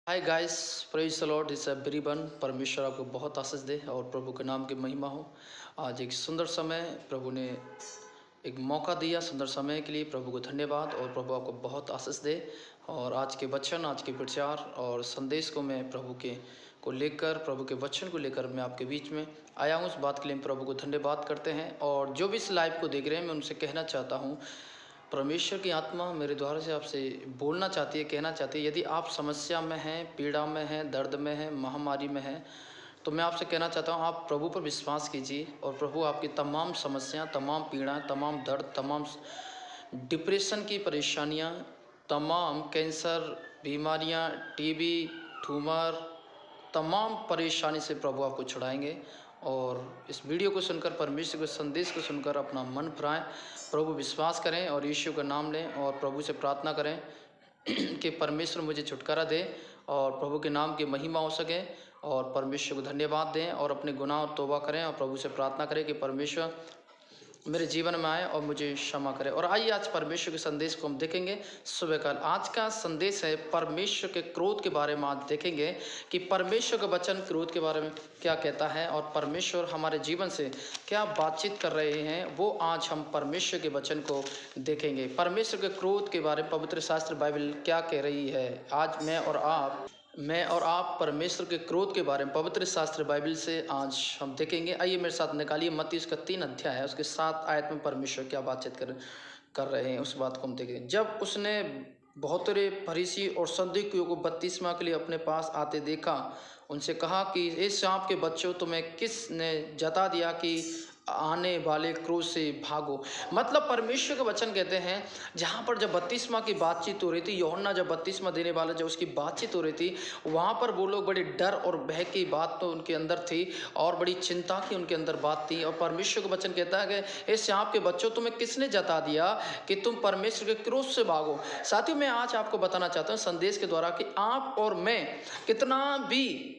Hi guys, praise the Lord. इस बिरीबन परमेश्वर आपको बहुत आशीष दे और प्रभु के नाम की महिमा हो। आज एक सुंदर समय प्रभु ने एक मौका दिया, सुंदर समय के लिए प्रभु को धन्यवाद। और प्रभु आपको बहुत आशीष दे। और आज के वचन, आज के प्रचार और संदेश को मैं प्रभु के को लेकर, प्रभु के वचन को लेकर मैं आपके बीच में आया हूँ। उस बात के लिए हम प्रभु को धन्यवाद करते हैं। और जो भी इस लाइव को देख रहे हैं, मैं उनसे कहना चाहता हूँ, परमेश्वर की आत्मा मेरे द्वारा से आपसे बोलना चाहती है, कहना चाहती है। यदि आप समस्या में हैं, पीड़ा में हैं, दर्द में हैं, महामारी में हैं, तो मैं आपसे कहना चाहता हूँ, आप प्रभु पर विश्वास कीजिए और प्रभु आपकी तमाम समस्याएं, तमाम पीड़ाएं, तमाम दर्द, तमाम डिप्रेशन की परेशानियां, तमाम कैंसर बीमारियां, टीबी, ट्यूमर, तमाम परेशानी से प्रभु आपको छुड़ाएंगे। और इस वीडियो को सुनकर, परमेश्वर के संदेश को सुनकर अपना मन भराएं, प्रभु विश्वास करें और यीशु का नाम लें और प्रभु से प्रार्थना करें कि परमेश्वर मुझे छुटकारा दे और प्रभु के नाम की महिमा हो सके। और परमेश्वर को धन्यवाद दें और अपने गुनाह और तौबा करें और प्रभु से प्रार्थना करें कि परमेश्वर मेरे जीवन में आए और मुझे क्षमा करे। और आइए आज परमेश्वर के संदेश को हम देखेंगे सुबह काल। आज का संदेश है परमेश्वर के क्रोध के बारे में। आज देखेंगे कि परमेश्वर का वचन क्रोध के बारे में क्या कहता है और परमेश्वर हमारे जीवन से क्या बातचीत कर रहे हैं, वो आज हम परमेश्वर के वचन को देखेंगे। परमेश्वर के क्रोध के बारे में पवित्र शास्त्र बाइबल क्या कह रही है। आज मैं और आप परमेश्वर के क्रोध के बारे में पवित्र शास्त्र बाइबल से आज हम देखेंगे। आइए मेरे साथ निकालिए मत्ती उसका 3 अध्याय है, उसके 7 आयत में परमेश्वर क्या बातचीत कर रहे हैं, उस बात को हम देखेंगे। जब उसने बहुत रे फरीसी और सदूकियों को बपतिस्मा के लिए अपने पास आते देखा, उनसे कहा कि इस सांप के बच्चों, तुम्हें किसने जता दिया कि आने वाले क्रोध से भागो। मतलब परमेश्वर का वचन कहते हैं, जहाँ पर जब बपतिस्मा की बातचीत हो रही थी, यूहन्ना जब बपतिस्मा देने वाला जब उसकी बातचीत हो रही थी, वहाँ पर वो लोग बड़े डर और भय की बात तो उनके अंदर थी और बड़ी चिंता की उनके अंदर बात थी। और परमेश्वर का वचन कहता है कि इस सांप के बच्चों, तुम्हें किसने जता दिया कि तुम परमेश्वर के क्रोध से भागो। साथियों, मैं आज आपको बताना चाहता हूँ संदेश के द्वारा कि आप और मैं कितना भी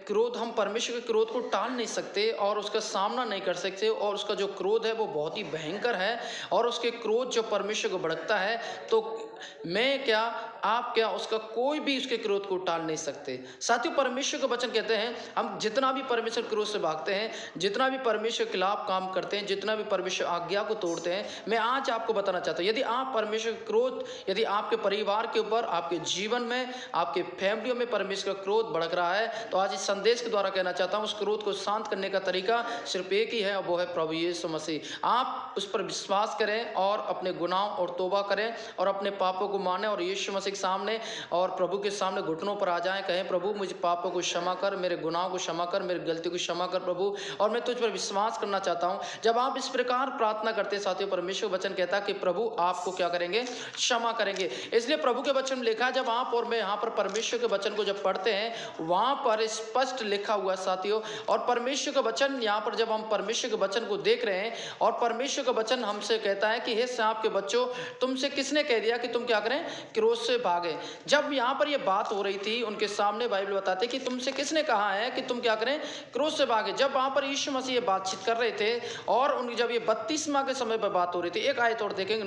क्रोध, हम परमेश्वर के क्रोध को टाल नहीं सकते और उसका सामना नहीं कर सकते। और उसका जो क्रोध है वो बहुत ही भयंकर है। और उसके क्रोध जो परमेश्वर को भड़कता है, तो मैं क्या, आप क्या, उसका कोई भी उसके क्रोध को टाल नहीं सकते। साथियों, परमेश्वर का वचन कहते हैं, हम जितना भी परमेश्वर क्रोध से भागते हैं, जितना भी परमेश्वर के खिलाफ काम करते हैं, जितना भी परमेश्वर आज्ञा को तोड़ते हैं, मैं आज आपको बताना चाहता हूँ, यदि आप परमेश्वर का क्रोध, यदि आपके परिवार के ऊपर, आपके जीवन में, आपके फैमिलियों में परमेश्वर का क्रोध भड़क रहा है, तो आज इस संदेश के द्वारा कहना चाहता हूँ, उस क्रोध को शांत करने का तरीका सिर्फ एक ही है और वो है प्रभु यीशु मसीह। आप उस पर विश्वास करें और अपने गुनाह और तौबा करें और अपने पापों को माने और यीशु मसीह के सामने और प्रभु के सामने घुटनों पर आ जाएं। कहें, प्रभु मुझे पापों को क्षमा कर, मेरे गुनाह को क्षमा कर, मेरी गलती को क्षमा कर प्रभु, और मैं तुझ पर विश्वास करना चाहता हूँ। जब आप इस प्रकार प्रार्थना करते हैं साथियों, परमेश्वर वचन कहता है कि प्रभु आपको क्या करेंगे, क्षमा करेंगे। इसलिए प्रभु के वचन में लिखा है, जब आप और मैं यहाँ पर परमेश्वर के वचन को जब पढ़ते हैं, वहां पर स्पष्ट लिखा हुआ साथियों। और परमेश्वर का वचन, यहाँ पर जब हम परमेश्वर के वचन को देख रहे हैं और परमेश्वर का वचन हमसे कहता है कि हे सांप के बच्चों, तुमसे किसने कह दिया कि तुम क्या करें, क्रोध से भागे। जब यहाँ पर यह बात हो रही थी, उनके सामने बाइबल बताते कि तुमसे किसने कहा है कि तुम क्या करें, क्रोध से भागे। जब वहां पर यीशु मसीह बातचीत कर रहे थे और उनकी जब ये बपतिस्मा के समय पर बात हो रही थी, एक आयत और देखेंगे,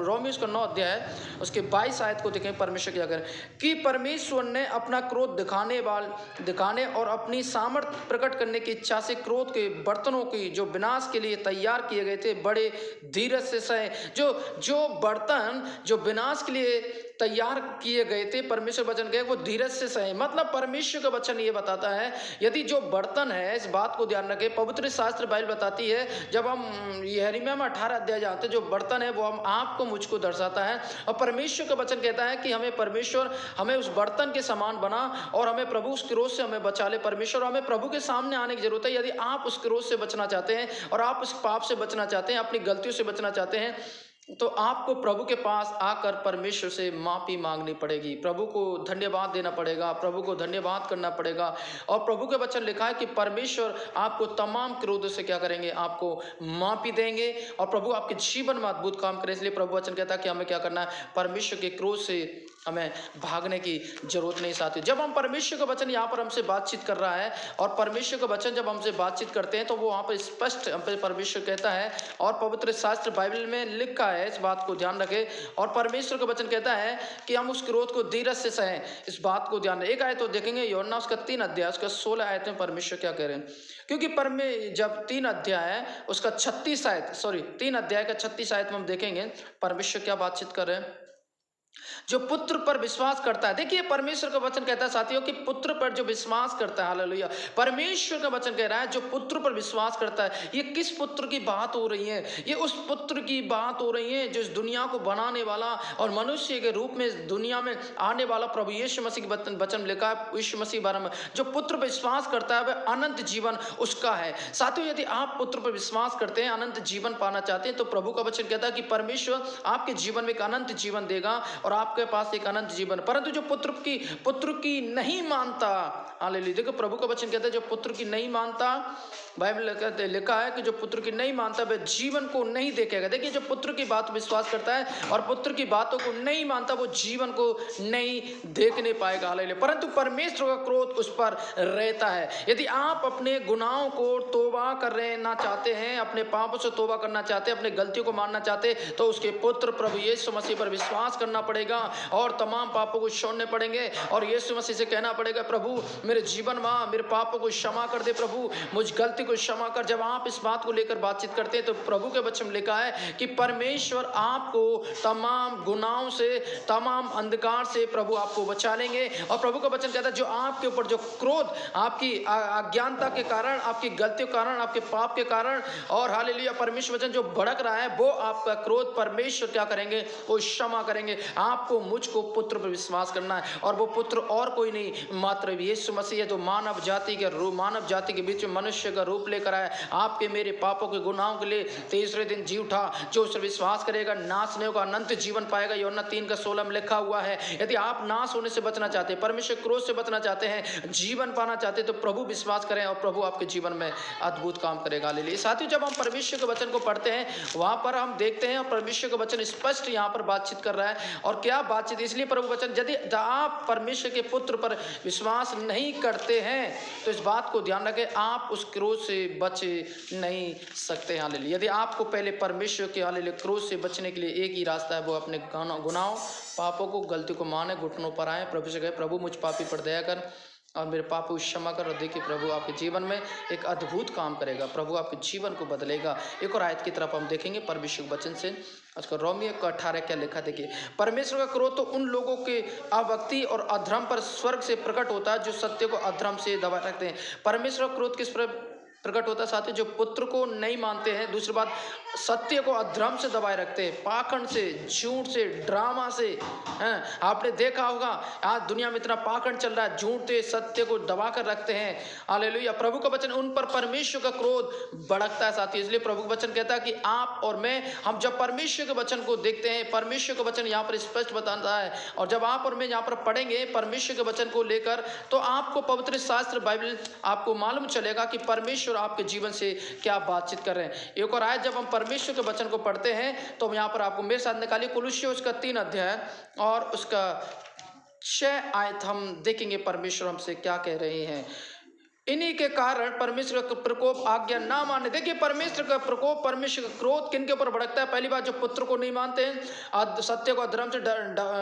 रोमी उसका 9 अध्याय उसके 22 आयत को देखें। परमेश्वर क्या करें कि परमेश्वर ने अपना क्रोध दिखाने और अपनी सामर्थ प्रकट करने की इच्छा से क्रोध के बर्तनों की जो विनाश के लिए तैयार किए गए थे, बड़े धीरज से सहे। जो बर्तन जो विनाश के लिए तैयार किए गए थे, परमेश्वर वचन गए, वो धीरज से सहे। मतलब परमेश्वर का वचन ये बताता है, यदि जो बर्तन है, इस बात को ध्यान रखें, पवित्र शास्त्र बाइबल बताती है, जब हम यिर्मयाह में 18 अध्याय जानते हैं, जो बर्तन है वो हम आपको मुझको दर्शाता है। और परमेश्वर का वचन कहता है कि हमें परमेश्वर, हमें उस बर्तन के समान बना और हमें प्रभु उस क्रोध से हमें बचा ले। परमेश्वर, हमें प्रभु के सामने आने की जरूरत है। यदि आप उस क्रोध से बचना चाहते हैं और आप उस पाप से बचना चाहते हैं, अपनी गलतियों से बचना चाहते हैं, तो आपको प्रभु के पास आकर परमेश्वर से माफी मांगनी पड़ेगी, प्रभु को धन्यवाद देना पड़ेगा, प्रभु को धन्यवाद करना पड़ेगा। और प्रभु के वचन लिखा है कि परमेश्वर आपको तमाम क्रोधों से क्या करेंगे, आपको माफी देंगे और प्रभु आपके जीवन में अद्भुत काम करें। इसलिए प्रभु वचन कहता है कि हमें क्या करना है, परमेश्वर के क्रोध से हमें भागने की जरूरत नहीं। साथी, जब हम परमेश्वर का वचन यहाँ पर हमसे बातचीत कर रहा है और परमेश्वर का वचन जब हमसे बातचीत करते हैं, तो वो वहाँ पर स्पष्ट परमेश्वर कहता है और पवित्र शास्त्र बाइबल में लिखा है, इस बात को ध्यान रखें। और परमेश्वर का वचन कहता है कि हम उस क्रोध को धीरज से सहें, इस बात को ध्यान रखें। एक आयत तो देखेंगे यूहन्ना उसका 3 अध्याय उसका 16 आयत में परमेश्वर क्या कह रहे हैं। क्योंकि जब 3 अध्याय है उसका 36 आयत, 3 अध्याय का 36 आयत में हम देखेंगे परमेश्वर क्या बातचीत कर रहे हैं। जो पुत्र पर विश्वास करता है, देखिए परमेश्वर का वचन कहता है साथियों कि पुत्र पर जो विश्वास करता है, हालेलुया, परमेश्वर का वचन कह रहा है जो पुत्र पर विश्वास करता है। ये किस पुत्र की बात हो रही है? ये उस पुत्र की बात हो रही है जो इस दुनिया को बनाने वाला और मनुष्य के रूप में इस दुनिया में आने वाला प्रभु यीशु मसीह के वचन लिखा है यीशु मसीह बारे में। जो पुत्र पर विश्वास करता है वह अनंत जीवन उसका है। साथियों यदि आप पुत्र पर विश्वास करते हैं, अनंत जीवन पाना चाहते हैं, तो प्रभु का वचन कहता है कि परमेश्वर आपके जीवन में एक अनंत जीवन देगा और आपके पास एक अनंत जीवन। परंतु जो पुत्र की नहीं मानता, हालेलुया, देखो प्रभु का वचन कहता है जो पुत्र की नहीं मानता, बाइबल लिखा है कि जो पुत्र की नहीं मानता वह जीवन को नहीं देखेगा। देखिए जो पुत्र की बात विश्वास करता है और पुत्र की बातों को नहीं मानता वो जीवन को नहीं देखने पाएगा, हालेलुया। परंतु परमेश्वर का क्रोध उस पर रहता है। यदि आप अपने गुनाहों को तौबा करना चाहते हैं, अपने पापों से तौबा करना चाहते हैं, अपने गलतियों को मानना चाहते हैं, तो उसके पुत्र प्रभु यीशु मसीह पर विश्वास करना पड़ेगा और तमाम पापों को छोड़ने पड़ेंगे और यीशु मसीह से कहना पड़ेगा प्रभु मेरे जीवन में मेरे पापों को क्षमा कर दे, प्रभु मुझ गलती को क्षमा कर। जब आप इस बात को लेकर बातचीत करते हैं तो प्रभु के वचन में लिखा है कि परमेश्वर आपको तमाम गुनाहों से, तमाम अंधकार से प्रभु आपको बचा लेंगे। और प्रभु का वचन कहता है जो आपके ऊपर जो क्रोध आपकी अज्ञानता के कारण, आपकी गलतियों के कारण, आपके पाप के कारण और हालेलुया परमेश्वर वचन जो भड़क रहा है वो आपका क्रोध परमेश्वर क्या करेंगे, वो क्षमा करेंगे। आपको मुझको पुत्र पर विश्वास करना है और वो पुत्र और कोई नहीं मात्र यीशु मसीह है जो मानव जाति के बीच में मनुष्य का रूप लेकर आया, आपके मेरे पापों के गुनाहों के लिए तीसरे दिन जी उठा। जो उस पर विश्वास करेगा नाश नहीं होगा, अनंत जीवन पाएगा। यूहन्ना 3:16 में लिखा हुआ है। यदि आप नाश होने से बचना चाहते हैं, परमेश्वर क्रोध से बचना चाहते हैं, जीवन पाना चाहते हैं, तो प्रभु विश्वास करें और प्रभु आपके जीवन में अद्भुत काम करेगा। हालेलुया। साथियों जब हम परमेश्वर के वचन को पढ़ते हैं वहां पर हम देखते हैं परमेश्वर का वचन स्पष्ट यहाँ पर बातचीत कर रहा है। और क्या बातचीत, इसलिए प्रभु वचन यदि आप परमेश्वर के पुत्र पर विश्वास नहीं करते हैं तो इस बात को ध्यान रखें आप उस क्रोध से बच नहीं सकते। हालेलुया। यदि आपको पहले परमेश्वर के हालेलुया क्रोध से बचने के लिए एक ही रास्ता है, वो अपने गुनाहों पापों को गलती को माने, घुटनों पर आए, प्रभु से कहे प्रभु मुझ पापी पर दया कर और मेरे पापों को क्षमा कर। और देखिए प्रभु आपके जीवन में एक अद्भुत काम करेगा, प्रभु आपके जीवन को बदलेगा। एक और आयत की तरफ हम देखेंगे परमेश्वर के वचन से। उसका रोमी 18 क्या लिखा, देखिए परमेश्वर का क्रोध तो उन लोगों के अभक्ति और अधर्म पर स्वर्ग से प्रकट होता है जो सत्य को अधर्म से दबाए रखते हैं। परमेश्वर का क्रोध किस पर प्रकट होता है साथियों? जो पुत्र को नहीं मानते हैं। दूसरी बात, सत्य को अधर्म से दबाए रखते हैं, पाखंड से, झूठ से, ड्रामा से। हैं, आपने देखा होगा आज दुनिया में इतना पाखंड चल रहा है, झूठ से सत्य को दबा कर रखते हैं। हालेलुया। प्रभु का वचन उन पर परमेश्वर का क्रोध भड़कता है साथियों। इसलिए प्रभु का वचन कहता है कि आप और मैं, हम जब परमेश्वर के वचन को देखते हैं, परमेश्वर का वचन यहाँ पर स्पष्ट बताता है और जब आप और मैं यहाँ पर पढ़ेंगे परमेश्वर के वचन को लेकर तो आपको पवित्र शास्त्र बाइबल आपको मालूम चलेगा कि परमेश्वर आपके जीवन से क्या बातचीत कर रहे हैं। एक और आयत जब हम परमेश्वर के वचन को पढ़ते हैं तो यहाँ पर आपको मेरे साथ निकालिए कुलुस्सियों उसका 3 अध्याय और उसका 6 आयत हम देखेंगे परमेश्वर हमसे क्या कह रहे हैं। इन्हीं के कारण परमेश्वर का प्रकोप आज्ञा ना मानने। देखिए परमेश्वर का प्रकोप, परमेश्वर का क्रोध किन के ऊपर भड़कता है? पहली बात जो पुत्र को नहीं मानते हैं, सत्य को अधर्म से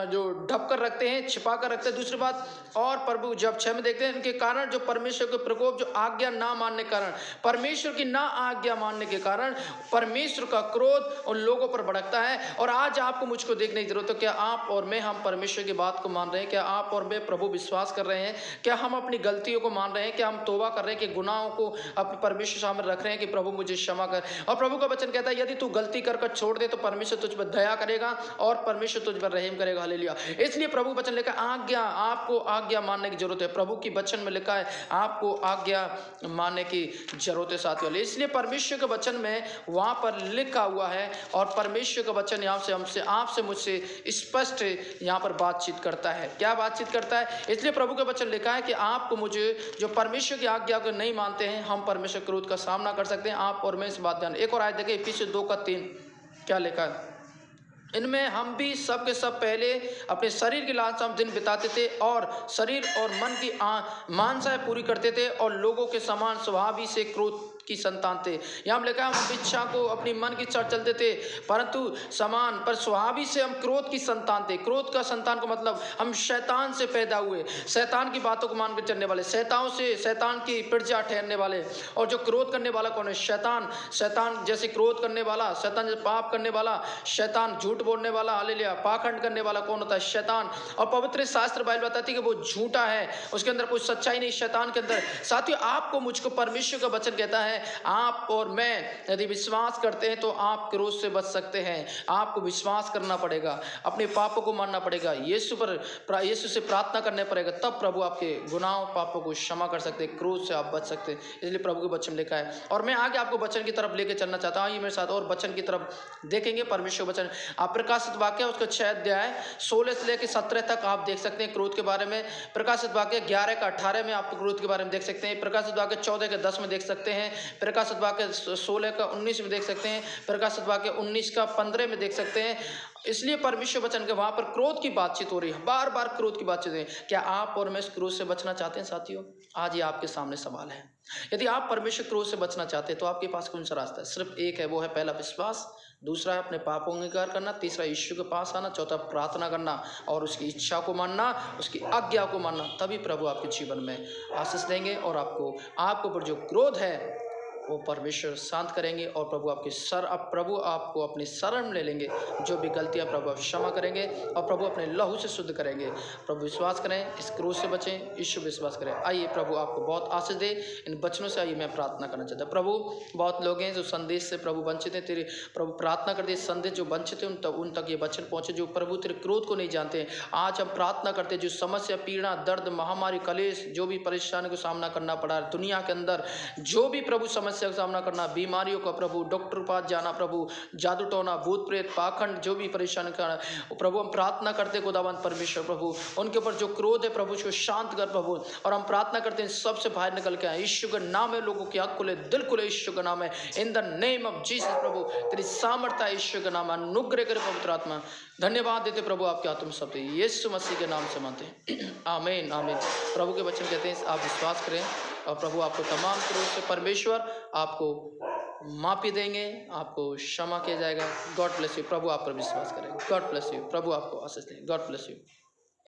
जो ढक कर रखते हैं, छिपा कर रखते हैं। दूसरी बात और प्रभु जब 6 में देखते हैं इनके कारण जो परमेश्वर के प्रकोप, जो आज्ञा ना मानने के कारण, परमेश्वर की ना आज्ञा मानने के कारण परमेश्वर का क्रोध उन लोगों पर भड़कता है। और आज आपको मुझको देखने की जरूरत है, क्या आप और मैं हम परमेश्वर की बात को मान रहे हैं? क्या आप और मैं प्रभु विश्वास कर रहे हैं? क्या हम अपनी गलतियों को मान रहे हैं? क्या हम तौबा कर रहे हैं कि गुनाहों को अपने परमेश्वर सामने रख रहे हैं कि प्रभु मुझे क्षमा कर? और प्रभु का वचन कहता है यदि तू गलती कर छोड़ दे तो परमेश्वर तुझ पर दया करेगा और परमेश्वर तुझ पर रहम करेगा। हालेलुया। इसलिए प्रभु वचन लिखा आज्ञा, आपको आज्ञा मानने की जरूरत है। प्रभु की वचन में लिखा है आपको आज्ञा मानने की जरूरत है साथियों। इसलिए परमेश्वर के वचन में वहां पर लिखा हुआ है और परमेश्वर का वचन यहाँ से हमसे, आपसे, मुझसे स्पष्ट यहाँ पर बातचीत करता है। क्या बातचीत करता है? इसलिए प्रभु का वचन लिखा है कि आपको, मुझे, जो परमेश्वर की आज्ञा को नहीं मानते हैं, हम परमेश्वर क्रोध का सामना कर सकते हैं। आप और मैं इस बात ध्यान। एक और आयत देखिए इफिसियों 2:3 क्या लिखा है, इनमें हम भी सब के सब पहले अपने शरीर की लालसा में दिन बिताते थे और शरीर और मन की मानसाएं पूरी करते थे और लोगों के समान स्वभाव ही से क्रोध की संतान थे। यहाँ लिखा है हम इच्छा को अपनी मन की इच्छा चलते थे, परंतु समान पर स्वाभाविक से हम क्रोध की संतान थे। क्रोध का संतान का मतलब हम शैतान से पैदा हुए, शैतान की बातों को मानकर चलने वाले, शैतान की प्रजा ठहरने वाले। और जो क्रोध करने वाला कौन है? शैतान। शैतान जैसे क्रोध करने वाला, शैतान जैसे पाप करने वाला, शैतान झूठ बोलने वाला, हालेलुया, पाखंड करने वाला कौन होता है? शैतान। और पवित्र शास्त्र बाइबल बताती है कि वो झूठा है, उसके अंदर कोई सच्चाई नहीं शैतान के अंदर। साथियों, आपको मुझको परमेश्वर का वचन कहता है, आप और मैं यदि विश्वास करते हैं तो आप क्रोध से बच सकते हैं। आपको विश्वास करना पड़ेगा, अपने पापों को मानना पड़ेगा, यीशु से प्रार्थना करने पड़ेगा, तब प्रभु आपके गुनाहों पापों को क्षमा कर सकते हैं, क्रोध से आप बच सकते हैं। इसलिए प्रभु के वचन लिखा है। और मैं आगे आपको वचन की तरफ लेके चलना चाहता हूँ। ये मेरे साथ और वचन की तरफ देखेंगे। परमेश्वर वचन आप प्रकाशित वाक्य उसका 6 अध्याय 16 से लेकर 17 तक आप देख सकते हैं क्रोध के बारे में। प्रकाशित वाक्य 11 का 18 में आप क्रोध के बारे में देख सकते हैं। प्रकाशित वाक्य 14 के 10 में देख सकते हैं। प्रकाशित वाक्य 16 का 19 में देख सकते हैं। प्रकाशित वाक्य 19 का 15 में देख सकते हैं। इसलिए परमेश्वर वचन के वहां पर क्रोध की बातचीत हो रही है, बार बार क्रोध की बातचीत है। क्या आप और मैं इस क्रोध से बचना चाहते हैं साथियों? आज ये आपके सामने सवाल है। यदि आप परमेश्वर क्रोध से बचना चाहते हैं तो आपके पास कौन सा रास्ता है? सिर्फ एक है, वो है पहला विश्वास, दूसरा है अपने पापों का अंगीकार करना, तीसरा यीशु के पास आना, चौथा प्रार्थना करना और उसकी इच्छा को मानना, उसकी आज्ञा को मानना। तभी प्रभु आपके जीवन में आशीष देंगे और आपको पर जो क्रोध है वो परमेश्वर शांत करेंगे और प्रभु आपको अपनी शरण में ले लेंगे। जो भी गलतियां प्रभु आप क्षमा करेंगे और प्रभु अपने लहू से शुद्ध करेंगे। प्रभु विश्वास करें, इस क्रोध से बचें, यीशु विश्वास करें। आइए प्रभु आपको बहुत आशीष दे। इन वचनों से आइए मैं प्रार्थना करना चाहता हूँ। प्रभु, बहुत लोग हैं जो संदेश से प्रभु वंचित हैं, तेरे प्रभु प्रार्थना करते हैं संदेश जो वंचित हैं उन तक ये वचन पहुँचे, जो प्रभु तेरे क्रोध को नहीं जानते हैं। आज हम प्रार्थना करते हैं जो समस्या, पीड़ा, दर्द, महामारी, कलेश, जो भी परेशानी को सामना करना पड़ा है दुनिया के अंदर, जो भी प्रभु समस्या का सामना करना, बीमारियों का प्रभु डॉक्टर पास जाना, प्रभु जादू टोना, भूत प्रेत, पाखंड, जो भी परेशानी करना प्रभु, हम प्रार्थना करते खुदावंद परमेश्वर प्रभु उनके ऊपर जो क्रोध है प्रभु उसको शांत कर प्रभु। और हम प्रार्थना करते हैं सबसे बाहर निकल के आए। यीशु का नाम है, लोगों की आँख खुले, दिल खुले, यीशु का नाम है। In the name of Jesus प्रभु तेरी सामर्थ्य है, यीशु का नाम, अनुग्रह करे पवित्र आत्मा। धन्यवाद देते प्रभु आपके आत्म शब्द यीशु मसीह के नाम से मानते हैं। आमीन आमीन। प्रभु के वचन कहते हैं आप विश्वास करें और प्रभु आपको तमाम क्रोध से परमेश्वर आपको माफी देंगे, आपको क्षमा किया जाएगा। God bless you. प्रभु आप पर विश्वास करें। God bless you. प्रभु आपको आशीष दें। God bless you.